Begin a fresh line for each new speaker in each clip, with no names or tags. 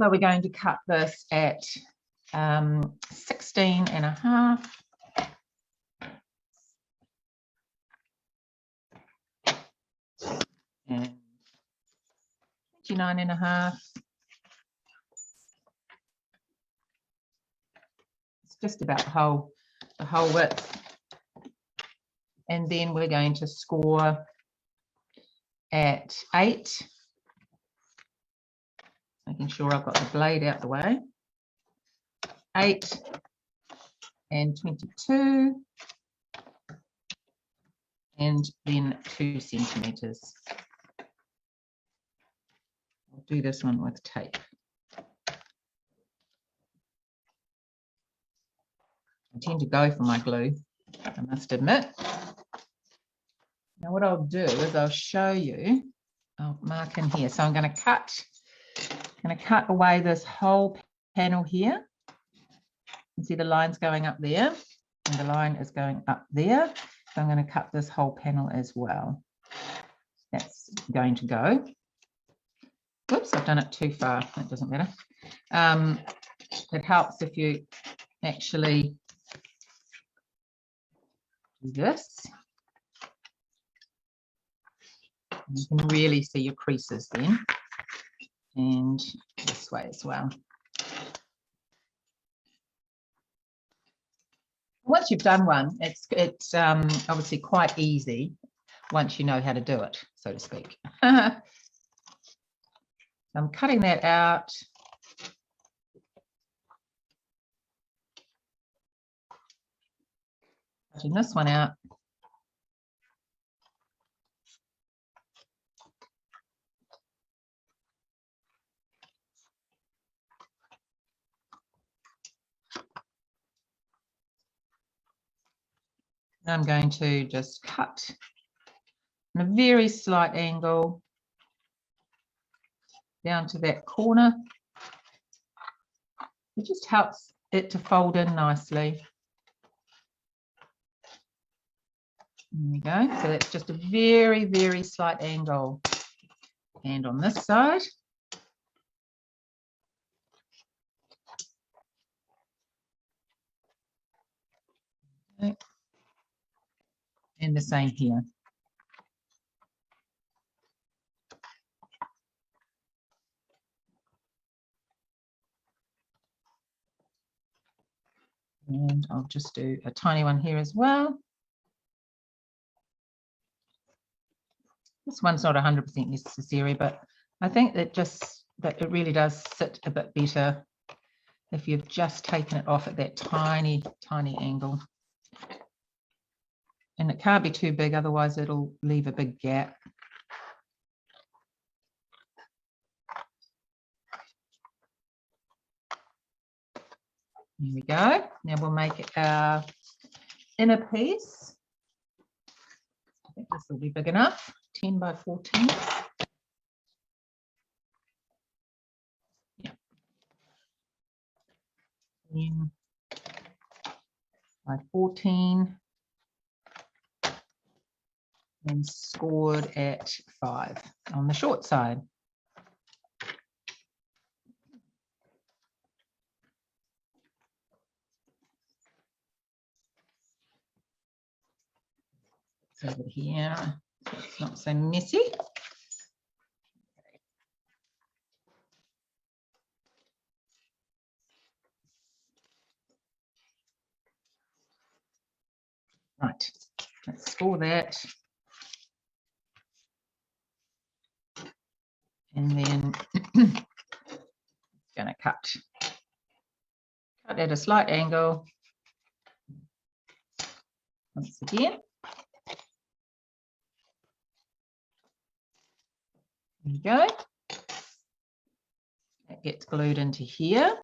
So we're going to cut this at 16.5. And 29.5. It's just about the whole width. And then we're going to score at 8. Making sure I've got the blade out the way. 8 and 22. And then 2 centimeters. I'll do this one with tape. I tend to go for my glue, I must admit. Now what I'll do is I'll show you, I'll mark in here. So I'm going to cut away this whole panel here. You can see the line's going up there and the line is going up there. So I'm going to cut this whole panel as well. That's going to go. Oops, I've done it too far. That doesn't matter. It helps if you actually do this. You can really see your creases then. And this way as well. Once you've done one, it's obviously quite easy once you know how to do it, so to speak. I'm cutting that out. Cutting this one out. I'm going to just cut in a very slight angle down to that corner. It just helps it to fold in nicely. There we go. So that's just a very, very slight angle. And on this side. Okay. And the same here. And I'll just do a tiny one here as well. This one's not 100% necessary, but I think that it really does sit a bit better if you've just taken it off at that tiny, tiny angle. And it can't be too big, otherwise it'll leave a big gap. There we go. Now we'll make our inner piece. I think this will be big enough, 10 by 14. Yeah. 10 by 14. And scored at 5 on the short side. It's over here, so it's not so messy. Right, let's score that. And then going to cut at a slight angle once again. There you go. That gets glued into here.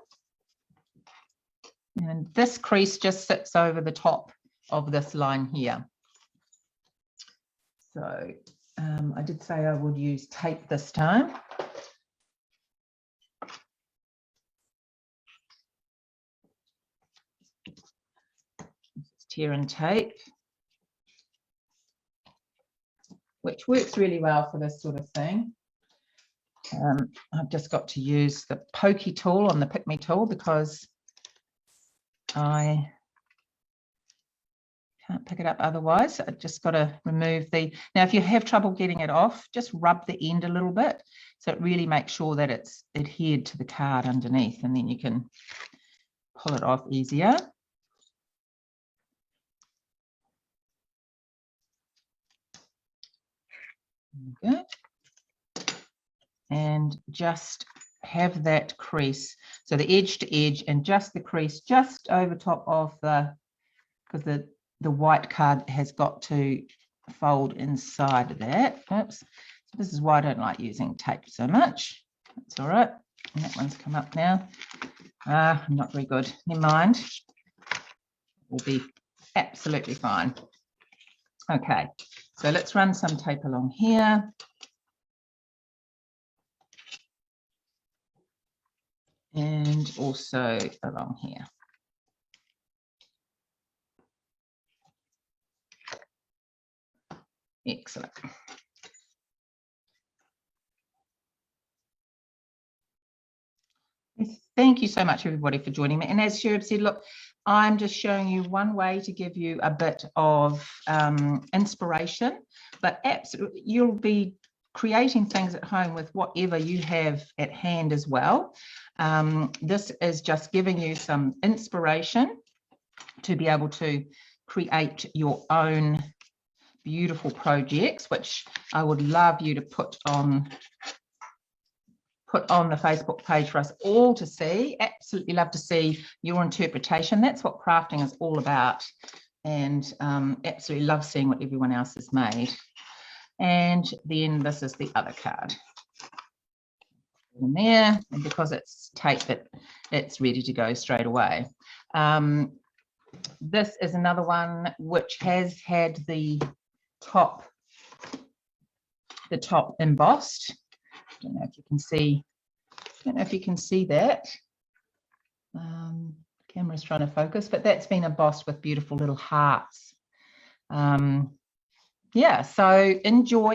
And this crease just sits over the top of this line here. So I did say I would use tape this time. Tear and tape, which works really well for this sort of thing. I've just got to use the pokey tool on the Pick Me tool because I can't pick it up otherwise. I just got to remove the, now if you have trouble getting it off, just rub the end a little bit so it really makes sure that it's adhered to the card underneath, and then you can pull it off easier. Good. And just have that crease, so the edge to edge and just the crease just over top of the, because the white card has got to fold inside of that. Oops. So this is why I don't like using tape so much. That's all right. And that one's come up now. I'm not very good. Never mind. Will be absolutely fine. Okay, so let's run some tape along here. And also along here. Excellent. Thank you so much, everybody, for joining me. And as Sherb said, look, I'm just showing you one way to give you a bit of inspiration, but absolutely you'll be creating things at home with whatever you have at hand as well. This is just giving you some inspiration to be able to create your own beautiful projects, which I would love you to put on the Facebook page for us all to see. Absolutely love to see your interpretation. That's what crafting is all about, and absolutely love seeing what everyone else has made. And then this is the other card in there, and because it's tape, it's ready to go straight away. This is another one which has had the top embossed. I don't know if you can see. I don't know if you can see that. Camera's trying to focus, but that's been embossed with beautiful little hearts. Yeah, so enjoy.